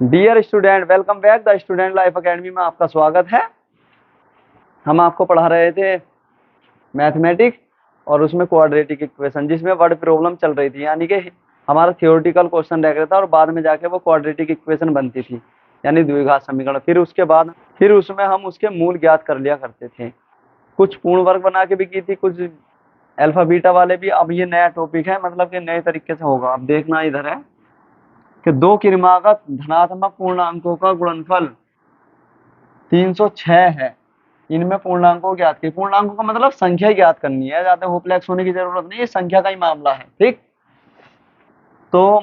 Dear student, welcome back the student life academy में आपका स्वागत है। हम आपको पढ़ा रहे थे मैथमेटिक्स और उसमें क्वाड्रेटिक इक्वेशन, जिसमें वर्ड प्रॉब्लम चल रही थी, यानी कि हमारा थियोरेटिकल क्वेश्चन रह गया था और बाद में जाके वो क्वाड्रेटिक इक्वेशन बनती थी, यानी द्विघात समीकरण। फिर उसमें हम उसके मूल ज्ञात कर लिया करते थे। कुछ पूर्ण वर्ग बना के भी की थी, कुछ अल्फा बीटा वाले भी। अब ये नया टॉपिक है, मतलब कि नए तरीके से होगा। अब देखना इधर है कि दो क्रमागत धनात्मक पूर्णांकों का गुणनफल 306 है। इनमें पूर्णांकों ज्ञात की, पूर्णांकों का मतलब संख्या ज्ञात करनी है, ज्यादा होप्लेक्स होने की जरूरत नहीं है, संख्या का ही मामला है। ठीक, तो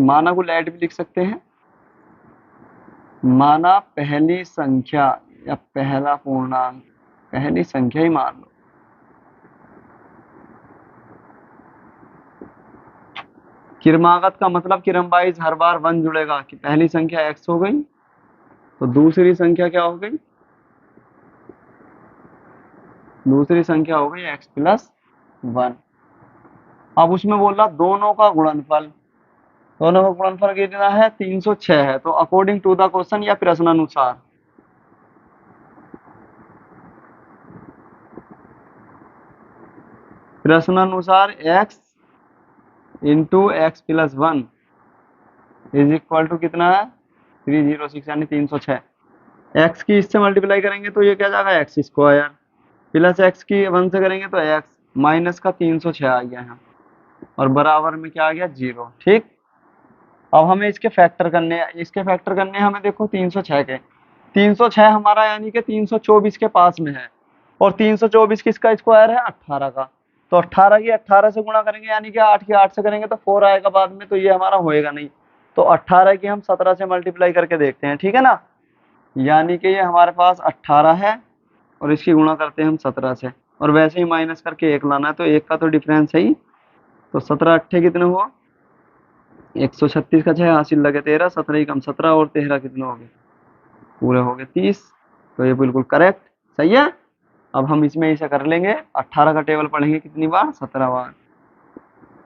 माना को लेट भी लिख सकते हैं। माना पहली संख्या या पहला पूर्णांक, पहली संख्या ही मान लो। क्रमागत का मतलब क्रम वाइज हर बार 1 जुड़ेगा कि पहली संख्या x हो गई तो दूसरी संख्या क्या हो गई, दूसरी संख्या हो गई x+1। अब उसमें बोल रहा दोनों का गुणनफल, दोनों का गुणनफल कितना है, 306 है। तो अकॉर्डिंग टू द क्वेश्चन या प्रश्नानुसार, प्रश्नानुसार x into x+1 is equal to कितना है, 306 यानी 306। x की इससे मल्टीप्लाई करेंगे तो ये क्या जाएगा, एक्स स्क्वायर, प्लस एक्स की 1 से करेंगे तो x माइनस का 306 आ गया यहाँ, और बराबर में क्या आ गया, 0। ठीक, अब हमें इसके फैक्टर करने हैं हमें। देखो 306 के, 306 हमारा यानी कि 324 के पास में है, और 324 किसका स्क्वायर है, 18 का। तो 18 की 18 से गुणा करेंगे, यानी कि 8 की 8 से करेंगे तो 4 आएगा बाद में, तो ये हमारा होएगा नहीं। तो 18 की हम 17 से मल्टीप्लाई करके देखते हैं, ठीक है ना। यानी कि ये हमारे पास 18 है और इसकी गुणा करते हैं हम 17 से, और वैसे ही माइनस करके 1 लाना है, तो 1 का तो डिफरेंस है ही। तो 17 अट्ठे कितने हुआ, 136 का 6 हासिल लगे 13, 17 ही कम 17 और 13 कितने हो गए, पूरे हो गए 30। तो ये बिल्कुल करेक्ट, सही है। अब हम इसमें ऐसा कर लेंगे, 18 का टेबल पढ़ेंगे कितनी बार, 17 बार।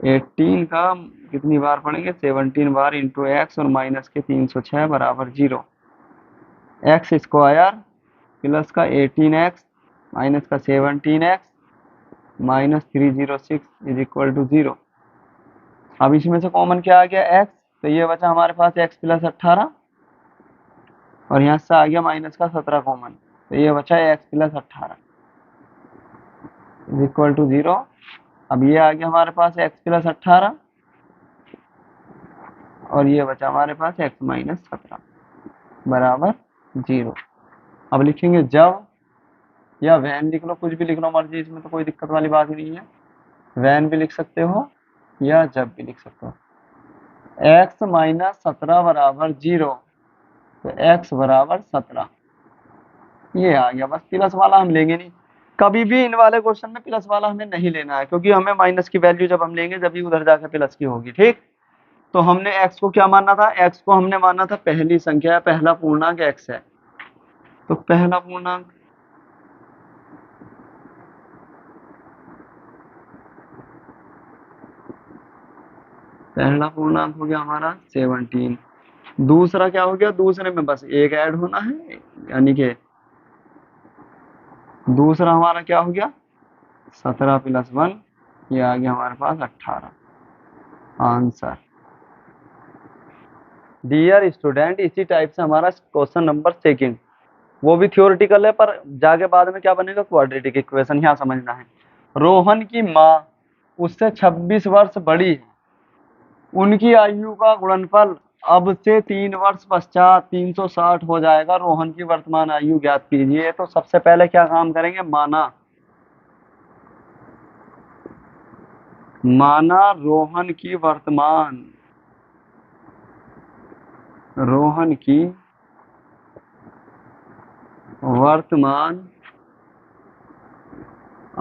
18 का कितनी बार पढ़ेंगे, 17 बार, इंटू एक्स और माइनस के 306 बराबर 0। एक्स स्क्वायर प्लस का 18x माइनस का 17x minus 306 is equal to 0। अब इसमें से कॉमन क्या आ गया, x, तो ये बचा हमारे पास x+18, और यहाँ से आ गया माइनस का 17 कॉमन, तो ये बचा x+18 इज इक्वल टू 0। अब ये आ गया हमारे पास x+18 और ये बचा हमारे पास x-17 बराबर 0। अब लिखेंगे जब, या वैन लिख लो, कुछ भी लिख लो मर्जी, इसमें तो कोई दिक्कत वाली बात ही नहीं है। वैन भी लिख सकते हो या जब भी लिख सकते हो। x-17 बराबर 0, तो x बराबर 17, ये आ गया। बस प्लस वाला हम लेंगे नहीं, कभी भी इन वाले क्वेश्चन में प्लस वाला हमें नहीं लेना है, क्योंकि हमें माइनस की वैल्यू जब हम लेंगे जब भी उधर जाकर प्लस की होगी। ठीक, तो हमने x को क्या माना था, x को हमने माना था पहली संख्या, पहला पूर्णांक x है। तो पहला पूर्णांक हो गया हमारा 17। दूसरा क्या हो गया, दूसरे में बस एक ऐड होना है, यानी कि दूसरा हमारा क्या हो गया, 17+1, ये आ गया हमारे पास 18 आंसर। डियर स्टूडेंट, इसी टाइप से हमारा क्वेश्चन नंबर 2, वो भी थ्योरेटिकल है, पर जाके बाद में क्या बनेगा, क्वाड्रेटिक इक्वेशन। यहाँ समझना है, रोहन की माँ उससे 26 वर्ष बड़ी है, उनकी आयु का गुणनफल अब से 3 वर्ष पश्चात 360 हो जाएगा, रोहन की वर्तमान आयु ज्ञात कीजिए। तो सबसे पहले क्या काम करेंगे, माना रोहन की वर्तमान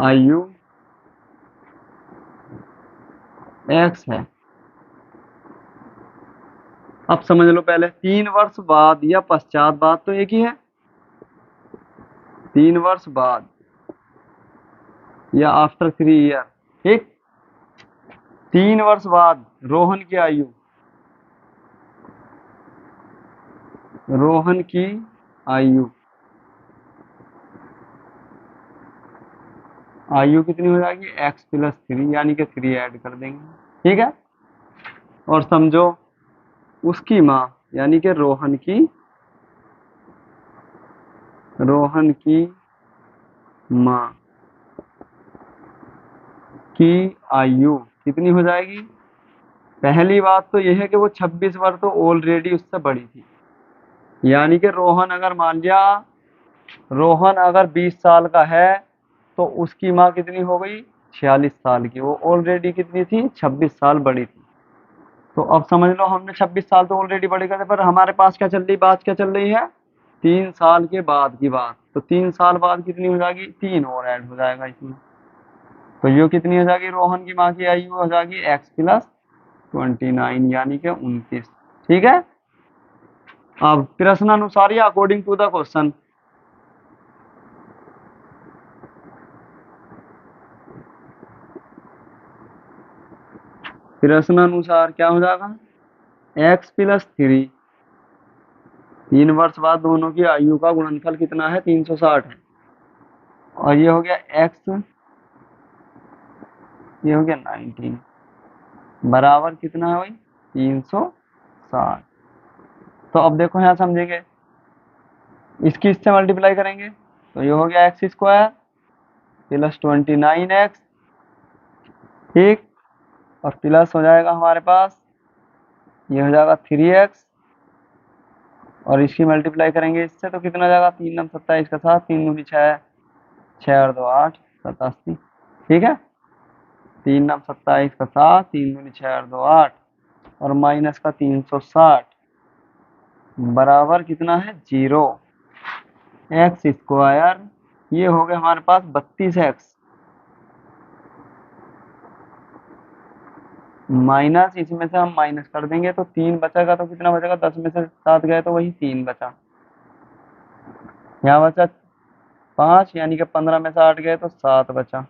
आयु x है। अब समझ लो, पहले 3 वर्ष बाद या पश्चात, बात तो एक ही है, 3 वर्ष बाद या आफ्टर 3 ईयर। ठीक, 3 वर्ष बाद रोहन की आयु रोहन की आयु आयु कितनी हो जाएगी x प्लस 3, यानी कि 3 ऐड कर देंगे, ठीक है। और समझो उसकी माँ यानी कि रोहन की माँ की आयु कितनी हो जाएगी। पहली बात तो यह है कि वो 26 वर्ष तो ऑलरेडी उससे बड़ी थी, यानी कि रोहन अगर 20 साल का है तो उसकी माँ कितनी हो गई 46 साल की, वो ऑलरेडी कितनी थी 26 साल बड़ी थी। तो अब समझ लो हमने 26 साल तो ऑलरेडी बड़े कर दिए, पर हमारे पास क्या चल रही बात क्या चल रही है 3 साल के बाद की बात। तो 3 साल बाद कितनी हो जाएगी 3 और ऐड हो जाएगा इसमें। तो ये कितनी हो जाएगी रोहन की माँ की आयु हो जाएगी x प्लस 29 यानी कि 29, ठीक है। अब प्रश्नानुसार या अकॉर्डिंग टू द क्वेश्चन, प्रश्नानुसार क्या हो जाएगा x प्लस 3, 3 वर्ष बाद दोनों की आयु का गुणनफल कितना है 360 है। और ये हो गया x, ये हो गया 19 बराबर कितना है भाई 360। तो अब देखो यहाँ समझेंगे, इसकी इससे मल्टीप्लाई करेंगे तो ये हो गया एक्स स्क्वायर प्लस 29x, ठीक। और प्लस हो जाएगा हमारे पास ये हो जाएगा 3x, और इसकी मल्टीप्लाई करेंगे इससे तो कितना जाएगा 3 9 27 का 7, 3 दूनी 6, 6 और 2 8, 87, ठीक है। 3 9 27 का 7, 3 दूनी 6 और 2 8, और माइनस का 360 बराबर कितना है 0। एक्स स्क्वायर ये हो गया हमारे पास 32x माइनस, इसमें से हम माइनस कर देंगे तो 3 बचेगा, तो कितना बचेगा 10 में से 7 गए तो वही 3 बचा, यहाँ बचा 5, यानी कि 15 में से 8 गए तो 7 बचा,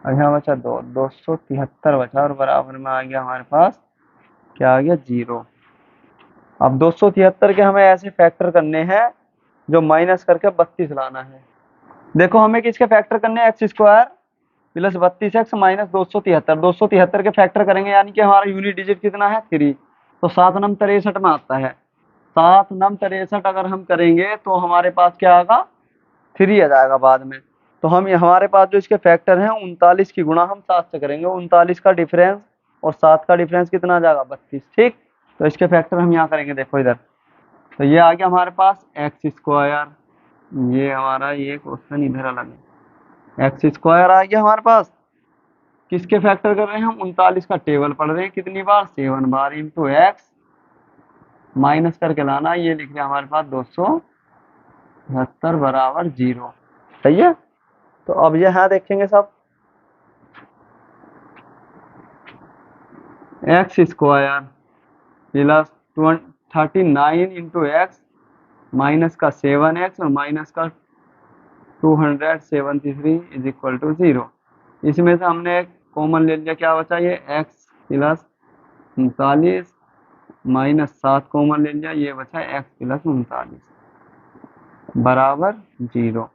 और यहाँ बचा 273 बचा, और बराबर में आ गया हमारे पास क्या आ गया 0। अब 273 के हमें ऐसे फैक्टर करने हैं जो माइनस करके 32 लाना है। देखो हमें किसके फैक्टर करने हैं x square plus 32x minus 273 के फैक्टर करेंगे, यानी कि हमारा यूनिट डिजिट कितना है 3, तो 7 नम 63 में आता है। 7 नम 63 अगर हम करेंगे तो हमारे पास क्या आएगा 3 आ जाएगा बाद में। तो हम हमारे पास जो इसके फैक्टर हैं 39 की गुणा हम 7 से करेंगे, 39 का डिफरेंस और 7 का डिफरेंस कितना आ जाएगा 32, ठीक। तो इसके फैक्टर हम यहाँ करेंगे, देखो इधर, तो ये आ गया हमारे पास एक्स स्क्वायर, ये हमारा ये क्वेश्चन इधर अलग है, एक्स स्क्वायर आ गया हमारे पास। किसके फैक्टर कर रहे हैं हम 39 का टेबल पढ़ रहे हैं, कितनी बार 7 बार, इंटू एक्स माइनस करके लाना, ये लिख रहे हैं हमारे पास 273 बराबर 0, सही है। तो अब ये यहाँ देखेंगे सब, x square plus 39 into x minus का 7x और माइनस का 273 इज इक्वल टू 0। इसमें से हमने कॉमन ले लिया, क्या बचा ये x प्लस 39 माइनस 7 कॉमन ले लिया, ये बचा x प्लस 39 बराबर 0।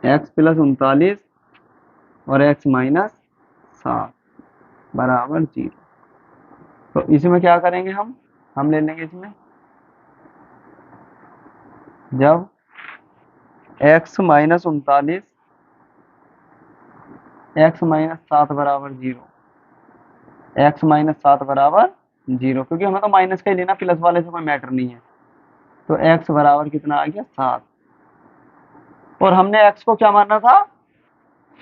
x प्लस 39 और x माइनस 7 बराबर 0। तो इसमें क्या करेंगे हम ले लेंगे इसमें, जब x माइनस 39 x माइनस 7 बराबर 0, x माइनस 7 बराबर 0, क्योंकि हमें तो माइनस का ही लेना, प्लस वाले से कोई मैटर नहीं है। तो x बराबर कितना आ गया 7, और हमने x को क्या माना था,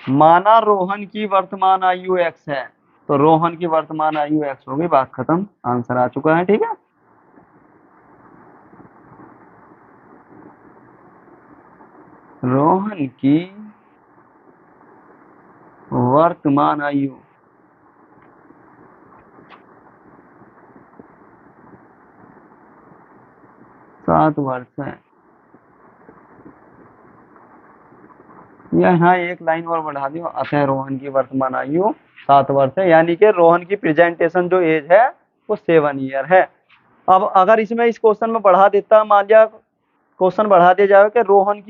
माना रोहन की वर्तमान आयु x है, तो रोहन की वर्तमान आयु x हो गई, बात खत्म, आंसर आ चुका है, ठीक है। रोहन की वर्तमान आयु 7 वर्ष है। यहाँ एक लाइन और बढ़ा दियो, अतः रोहन की वर्तमान आयु 7 वर्ष है, यानी कि रोहन की प्रेजेंटेशन जो एज है वो 7 ईयर है। अब अगर इसमें इस क्वेश्चन में बढ़ा देता, मान लिया क्वेश्चन बढ़ा दिया जाए कि रोहन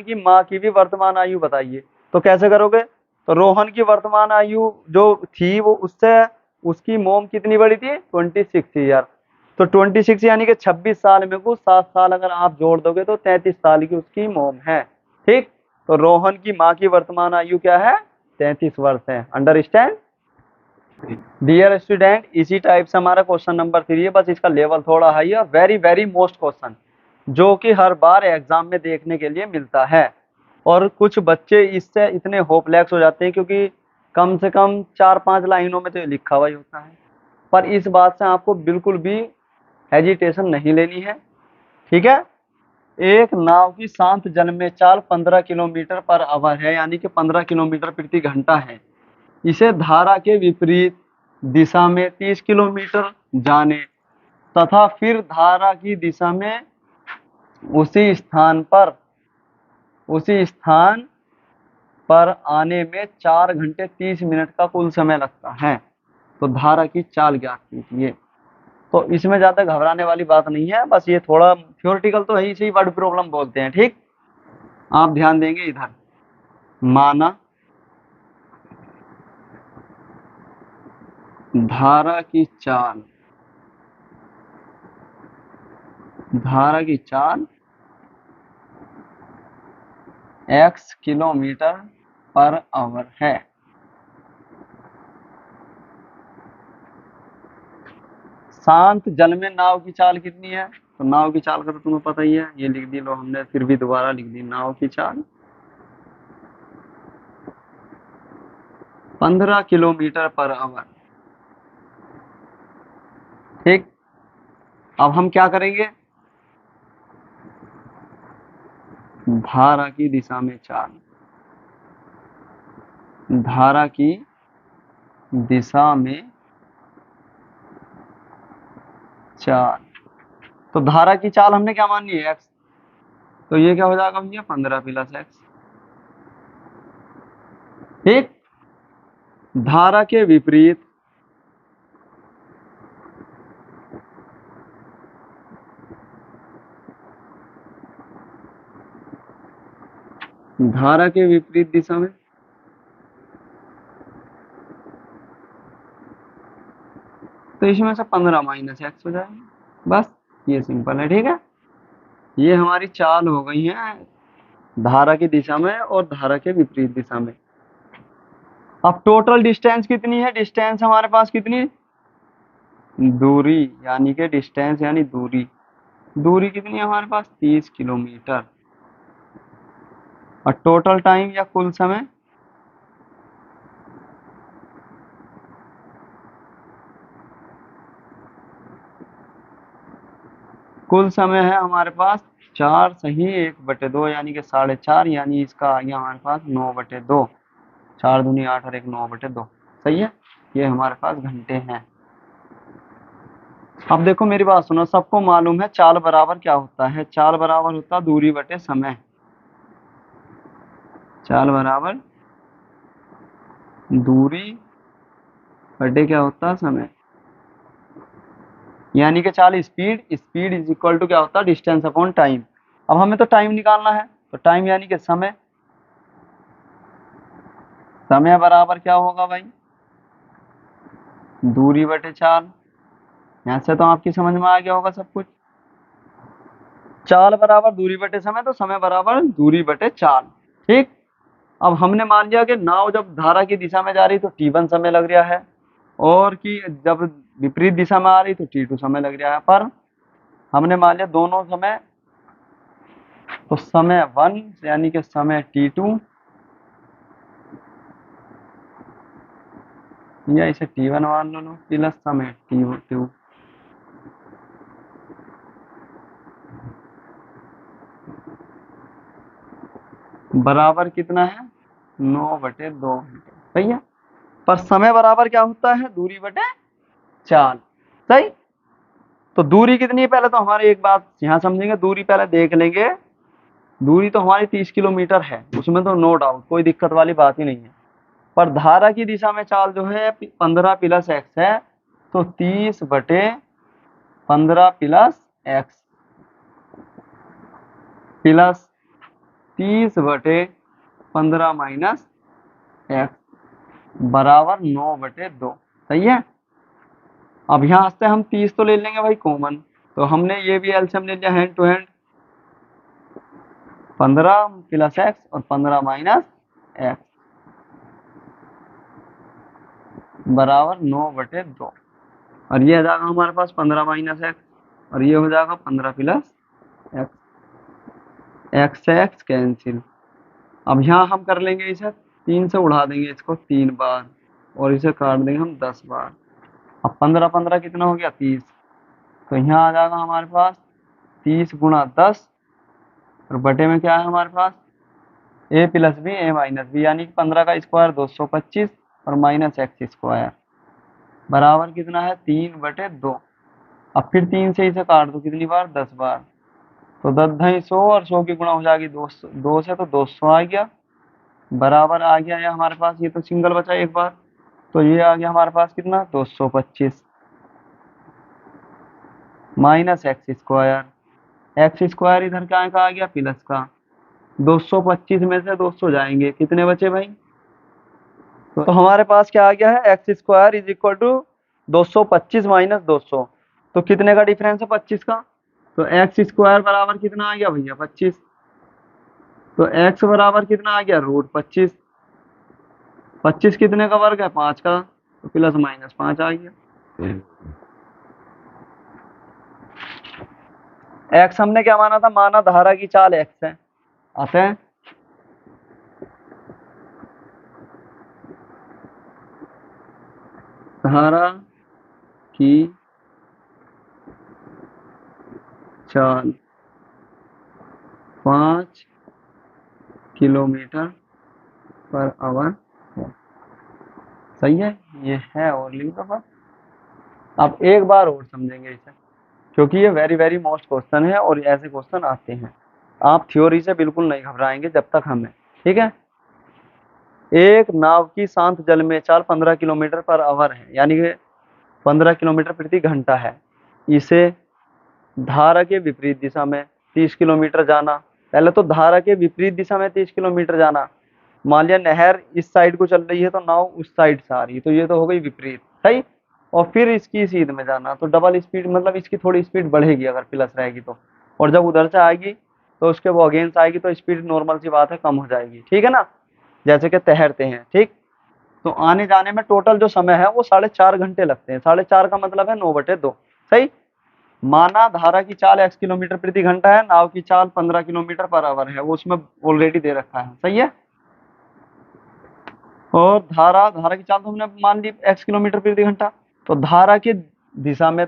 की माँ की भी वर्तमान आयु बताइए, तो कैसे करोगे? तो रोहन की वर्तमान आयु जो थी वो उससे उसकी मोम कितनी बड़ी थी? 26 ईयर। तो 26 यानी कि 26 साल में को 7 साल अगर आप जोड़ दोगे तो 33 साल की उसकी मोम है। ठीक, तो रोहन की माँ की वर्तमान आयु क्या है? 33 वर्ष है। अंडरस्टैंड? डियर स्टूडेंट, इसी टाइप से हमारा क्वेश्चन नंबर 3 है, बस इसका लेवल थोड़ा हाई है। वेरी वेरी मोस्ट क्वेश्चन जो कि हर बार एग्जाम में देखने के लिए मिलता है। और कुछ बच्चे इससे इतने होपलेस हो जाते हैं क्योंकि कम से कम 4-5 लाइनों में तो ये लिखा हुआ ही होता है। पर इस बात से आपको बिल्कुल भी हेजिटेशन नहीं लेनी है। ठीक है? एक नाव की शांत जल में चाल 15 किलोमीटर पर आवर है, यानी कि 15 किलोमीटर प्रति घंटा है। इसे धारा के विपरीत दिशा में 30 किलोमीटर जाने तथा फिर धारा की दिशा में उसी स्थान पर आने में 4 घंटे 30 मिनट का कुल समय लगता है। तो धारा की चाल ज्ञात कीजिए। तो इसमें ज्यादा घबराने वाली बात नहीं है, बस ये थोड़ा थ्योरेटिकल तो है, इसे वर्ड प्रॉब्लम बोलते हैं। ठीक, आप ध्यान देंगे इधर। माना धारा की चाल x किलोमीटर पर आवर है। शांत जल में नाव की चाल कितनी है? तो नाव की चाल का तो तुम्हें पता ही है, ये लिख दी लो हमने, फिर भी दोबारा लिख दी। नाव की चाल 15 किलोमीटर पर आवर। ठीक, अब हम क्या करेंगे? धारा की दिशा में चाल, धारा की दिशा में चाल। तो धारा की चाल हमने क्या मानी है? x। तो ये क्या हो जाएगा भैया? 15 प्लस x। ठीक, धारा के विपरीत दिशा में तो इसमें से 15 माइनस x हो जाएगा। बस ये सिंपल है। ठीक है, ये हमारी चाल हो गई है धारा की दिशा में और धारा के विपरीत दिशा में। अब टोटल डिस्टेंस कितनी है? डिस्टेंस हमारे पास कितनी? दूरी, यानी कि डिस्टेंस यानी दूरी कितनी है हमारे पास? 30 किलोमीटर। और टोटल टाइम या कुल समय? कुल समय है हमारे पास 4 सही 1/2 यानी कि 4.5, यानी इसका आ गया हमारे पास 9/2। 4 दूनी 8 और 1 9/2। सही है, ये हमारे पास घंटे हैं। अब देखो मेरी बात सुनो, सबको मालूम है चाल बराबर क्या होता है? चाल बराबर होता है दूरी बटे समय। चाल बराबर दूरी बटे क्या होता है? समय। यानी कि चाल स्पीड इज इक्वल टू क्या होता है? Distance upon time. अब हमें तो टाइम निकालना है, तो टाइम यानी कि समय। समय बराबर क्या होगा भाई? दूरी बटे चाल। यहाँ से तो आपकी समझ में आ गया होगा सब कुछ। चाल बराबर दूरी बटे समय, तो समय बराबर दूरी बटे चाल। ठीक, अब हमने मान लिया कि नाव जब धारा की दिशा में जा रही तो t1 समय लग रहा है, और कि जब विपरीत दिशा में आ रही तो t2 समय लग रहा है। पर हमने मान लिया दोनों समय, तो समय 1 यानी कि समय t2, या इसे t1 मान लो प्लस समय t2। बराबर कितना है? 9/2 घंटे। सही है, पर समय बराबर क्या होता है? दूरी बटे चाल। सही, तो दूरी कितनी है पहले तो हमारी एक बात यहाँ समझेंगे, दूरी पहले देख लेंगे। दूरी तो हमारी 30 किलोमीटर है, उसमें तो नो डाउट, कोई दिक्कत वाली बात ही नहीं है। पर धारा की दिशा में चाल जो है 15 प्लस x है, तो 30/2 15 plus x plus 30/15 minus x बराबर 9/2। सही है। अब यहाँ से हम 30 तो ले लेंगे भाई कॉमन, तो हमने ये भी एलसीएम ले लिया hand to hand, 15 plus x और 15 माइनस एक्स बराबर 9/2। और ये आ जाएगा हमारे पास 15 माइनस एक्स और ये हो जाएगा 15 प्लस एक्स। एक्स से एक्स कैंसिल। अब यहाँ हम कर लेंगे इसे 3 से उड़ा देंगे इसको 3 बार और इसे काट देंगे हम 10 बार। अब 15 15 कितना हो गया 30। तो यहाँ आ जाएगा हमारे पास 30 गुणा 10 और बटे में क्या है हमारे पास ए plus b a minus B, यानी कि 15 का स्क्वायर 225 और माइनस एक्स स्क्वायर बराबर कितना है 3/2। अब फिर 3 से इसे काट दो कितनी बार 10 बार, तो 10 ढाई 100 और 100 की गुणा हो जाएगी 200, 2 से तो 200 आ गया बराबर आ गया। ये हमारे पास ये तो सिंगल बचा एक बार, तो ये आ गया हमारे पास कितना 225 माइनस एक्स स्क्वायर इधर क्या का आ गया प्लस का। 225 में से 200 जाएंगे कितने बचे भाई, तो हमारे पास क्या आ गया है x square is equal to 225 minus 200। तो कितने का डिफरेंस है 25 का, तो एक्स स्क्वायर बराबर कितना आ गया भैया 25। तो एक्स बराबर कितना आ गया √25। 25 कितने का वर्ग है 5 का, तो प्लस माइनस 5 आ गया। एक्स हमने क्या माना था, माना धारा की चाल एक्स है। आते हैं धारा की चाल 5 किलोमीटर पर आवर है। सही है, ये है और लिख दो बस। अब एक बार और समझेंगे इसे, क्योंकि ये वेरी वेरी मोस्ट क्वेश्चन है और ऐसे क्वेश्चन आते हैं। आप थ्योरी से बिल्कुल नहीं घबराएंगे जब तक हमें, ठीक है। एक नाव की शांत जल में चाल 15 किलोमीटर पर आवर है, यानी कि 15 किलोमीटर प्रति घंटा है। इसे धारा के विपरीत दिशा में 30 किलोमीटर जाना। पहले तो धारा के विपरीत दिशा में 30 किलोमीटर जाना। मान लिया नहर इस साइड को चल रही है तो नाव उस साइड से आ रही है, तो ये तो हो गई विपरीत, सही। और फिर इसकी सीध में जाना, तो डबल स्पीड, मतलब इसकी थोड़ी स्पीड बढ़ेगी अगर प्लस रहेगी तो, और जब उधर से आएगी तो उसके वो अगेंस्ट आएगी तो स्पीड नॉर्मल सी बात है कम हो जाएगी, ठीक है ना, जैसे कि तैरते हैं, ठीक। तो आने जाने में टोटल जो समय है वो 4.5 घंटे लगते हैं। 4.5 का मतलब है 9/2, सही। माना धारा की चाल x किलोमीटर प्रति घंटा है, नाव की चाल 15 किलोमीटर पर आवर है, वो उसमें ऑलरेडी दे रखा है, सही है। और धारा की चाल तो हमने मान ली x किलोमीटर प्रति घंटा, तो धारा की दिशा में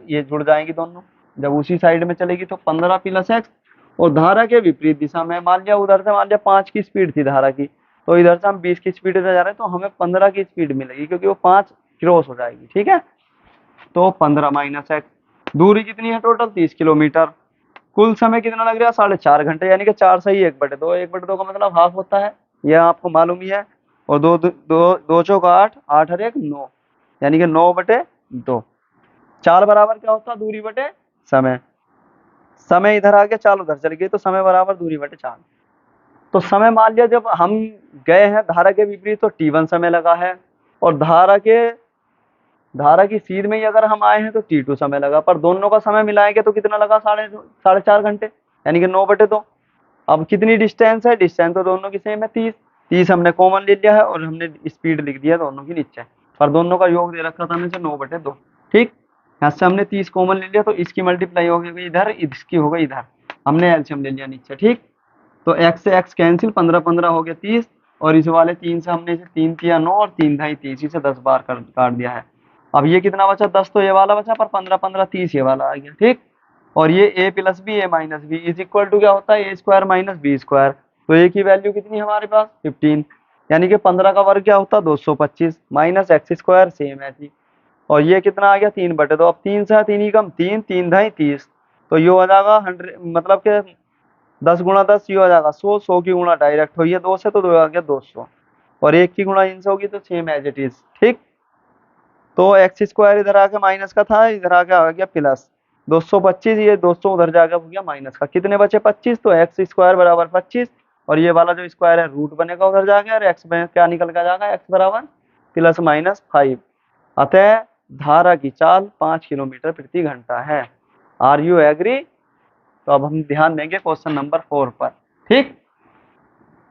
ये जुड़ जाएंगी दोनों, जब उसी साइड में चलेगी तो 15 प्लस एक्स। और धारा के विपरीत दिशा में मान लिया उधर से, मान लिया 5 की स्पीड थी धारा की, तो इधर से हम 20 की स्पीड से जा रहे हैं तो हमें 15 की स्पीड मिलेगी, क्योंकि वो 5 क्रॉस हो जाएगी, ठीक है। तो 15 माइनस एक्स। दूरी कितनी है टोटल 30 किलोमीटर। कुल समय कितना लग रहा है 4.5 घंटे, यानी कि 4 सही 1/2, 1/2 का मतलब हाफ होता है, यह आपको मालूम ही है। और दो दो दो, दो चौक 8, 8 और 1 9, यानी कि 9/2। चाल बराबर क्या होता है दूरी बटे समय। समय इधर आ गया, चाल उधर चल गई, तो समय बराबर दूरी बटे चाल। तो समय मान लिया जब हम गए हैं धारा के विपरीत तो T1 समय लगा है, और धारा की सीध में ही अगर हम आए हैं तो T2 समय लगा, पर दोनों का समय मिलाएंगे तो कितना लगा 4.5 घंटे, यानी कि 9/2। अब कितनी डिस्टेंस है, डिस्टेंस तो दोनों की सेम है 30। 30 हमने कॉमन ले लिया है और हमने स्पीड लिख दिया दोनों की नीचे, पर दोनों का योग दे रखा था हमें से 9/2, ठीक। यहाँ से हमने 30 कॉमन ले लिया तो इसकी मल्टीप्लाई हो गई इधर, इसकी हो गई इधर, हमने एलसीएम ले लिया नीचे, ठीक। तो x से x कैंसिल, 15 15 हो गया 30, और इस वाले 3 से हमने इसे 3 किया 9 और 3 ढाई 30, इसे 10 बार काट दिया है। अब ये कितना बचा 10 तो ये वाला बचा, पर 15 15 30 ये वाला आ गया, ठीक। और ये a plus b a minus b is equal to क्या होता है a square minus b square. तो a की वैल्यू कितनी है हमारे पास 15, यानी कि 15 का वर्ग क्या होता है 225 माइनस एक्स स्क्वायर सेम है थी। और ये कितना आ गया 3/2। अब 3 से 3 ही कम 3, 3 ढाई 30, तो ये हो जाएगा 100, मतलब के 10 गुणा 10 ये हो जाएगा 100, 100 की गुणा डायरेक्ट हुई है 2 से, तो 2 आ गया 200, और 1 की गुणा इनसे होगी तो सेम एज इट इज, ठीक। तो एक्स स्क्वायर इधर आके माइनस का था, इधर आके आ गया प्लस 225, ये 200 उधर जाके हो गया माइनस का, कितने बचे 25, तो एक्स स्क्वायर बराबर 25, और ये वाला जो स्क्वायर है रूट बनेगा उधर जाके, और एक्स में क्या निकल कर जाएगा, एक्स बराबर प्लस माइनस 5। अतः धारा की चाल 5 किलोमीटर प्रति घंटा है। Are you agree? तो अब हम ध्यान देंगे क्वेश्चन नंबर 4 पर। ठीक,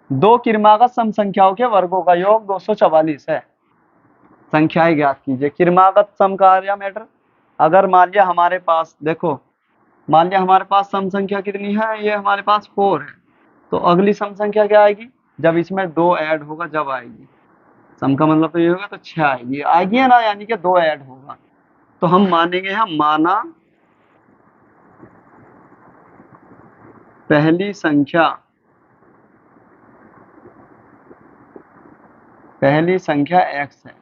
दो क्रमागत सम संख्याओं के वर्गों का योग 244 है। संख्याएं ज्ञात कीजिए। क्रमागत सम का आ गया मैटर। अगर मान लिया हमारे पास, देखो मान लिया हमारे पास सम संख्या कितनी है, ये हमारे पास 4 है, तो अगली सम संख्या क्या आएगी, जब इसमें 2 ऐड होगा जब आएगी। सम का मतलब तो ये होगा, तो 6 आएगी, आएगी है ना, यानी कि 2 ऐड होगा। तो हम मानेंगे, हम माना पहली संख्या x है,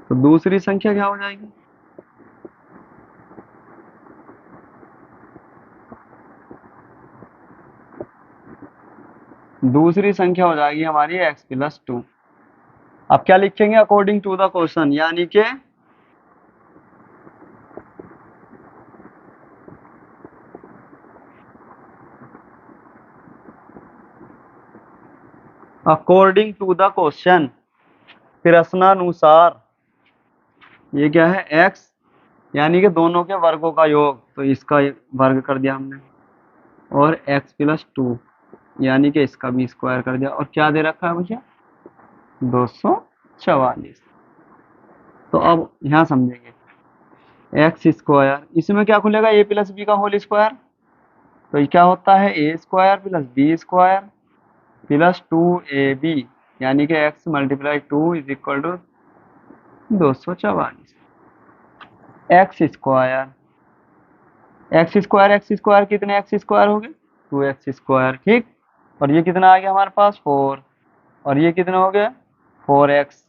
तो दूसरी संख्या क्या हो जाएगी, दूसरी संख्या हो जाएगी हमारी x प्लस 2। अब क्या लिखेंगे, अकॉर्डिंग टू द क्वेश्चन, यानी कि अकॉर्डिंग टू द क्वेश्चन, प्रश्नानुसार, ये क्या है x, यानी कि दोनों के वर्गों का योग, तो इसका वर्ग कर दिया हमने, और x प्लस 2 यानी कि इसका भी स्क्वायर कर दिया, और क्या दे रखा है भैया 244। तो अब यहाँ समझेंगे, एक्स स्क्वायर, इसमें क्या खुलेगा ए प्लस बी का होल स्क्वायर, तो ये क्या होता है A square plus B square plus 2ab, यानी कि x multiply 2 is equal to 244। X square कितने एक्स स्क्वायर हो गए, 2x स्क्वायर। ठीक, और ये कितना आ गया हमारे पास 4, और ये कितना हो गया 4x,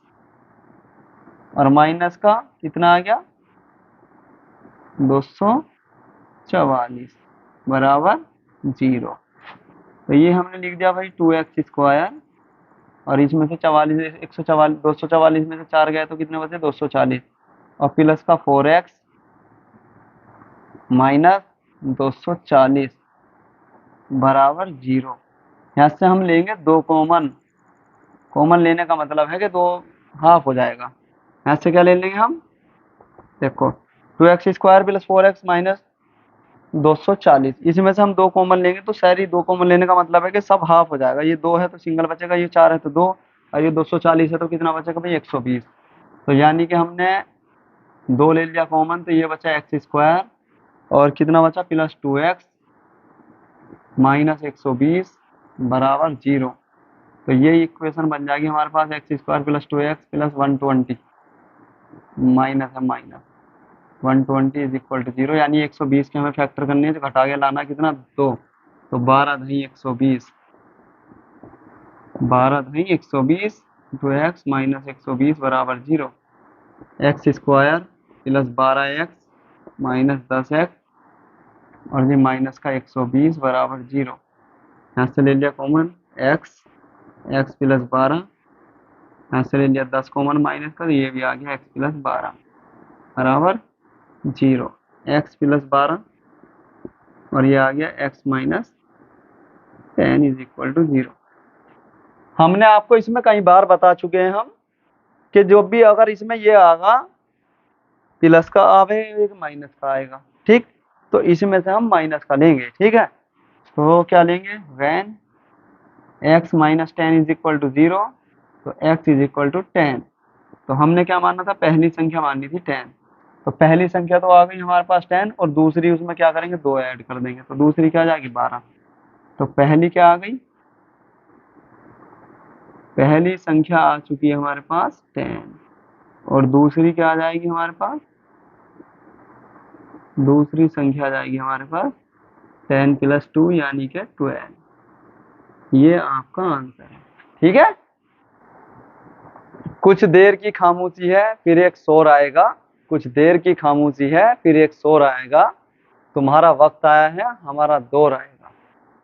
और माइनस का कितना आ गया 244 बराबर 0। तो ये हमने लिख दिया भाई 2x स्क्वायर, और इसमें से 44, 144, 244 में से 4 गए तो कितने बचे 240, और प्लस का 4x माइनस 240 बराबर 0। यहाँ से हम लेंगे 2 कॉमन, कॉमन लेने का मतलब है कि 2 हाफ हो जाएगा। यहाँ से क्या ले लेंगे हम, देखो 2x square plus 4x minus 240, इसमें से हम 2 कॉमन लेंगे, तो सारी 2 कॉमन लेने का मतलब है कि सब हाफ हो जाएगा। ये 2 है तो सिंगल बचेगा, ये 4 है तो 2, और ये 240 है तो कितना बचेगा भाई 120। तो यानी कि हमने 2 ले लिया कॉमन, तो ये बचा एक्स स्क्वायर, और कितना बचा प्लस 2x माइनस 120 बराबर 0। तो ये इक्वेशन बन जाएगी हमारे पास X square plus 2x plus 120 minus है माइनस 120 इज इक्वल टू 0, यानी 120 के हमें फैक्टर करने हैं, तो घटा के लाना कितना 2, तो 12 दही 120, 12 दही 120, 2x माइनस 120 बराबर 0, x square plus 12x minus 10x, और ये माइनस का 120 बराबर 0। यहाँ से ले लिया कॉमन x प्लस 12, यहाँ से ले लिया 10 कॉमन माइनस का, तो ये भी आ गया x प्लस 12 बराबर 0, x प्लस 12, और ये आ गया x minus 10 is equal to 0। हमने आपको इसमें कई बार बता चुके हैं हम कि जो भी अगर इसमें ये आएगा प्लस का आएगा, एक माइनस का आएगा। ठीक, तो इसमें से हम माइनस का लेंगे। ठीक है, तो क्या लेंगे, when x minus 10 is equal to 0, तो x इज इक्वल टू 10। तो हमने क्या माना था, पहली संख्या माननी थी 10, तो पहली संख्या तो आ गई हमारे पास 10, और दूसरी उसमें क्या करेंगे 2 ऐड कर देंगे, तो दूसरी क्या आ जाएगी 12। तो पहली क्या आ गई, पहली संख्या आ चुकी है हमारे पास 10, और दूसरी क्या आ जाएगी हमारे पास, दूसरी संख्या आ जाएगी हमारे पास 10 प्लस 2 यानी कि 12। ये आपका आंसर है। ठीक है, कुछ देर की खामोशी है फिर एक शोर आएगा, कुछ देर की खामोशी है फिर एक शोर आएगा, तुम्हारा वक्त आया है हमारा दौर आएगा।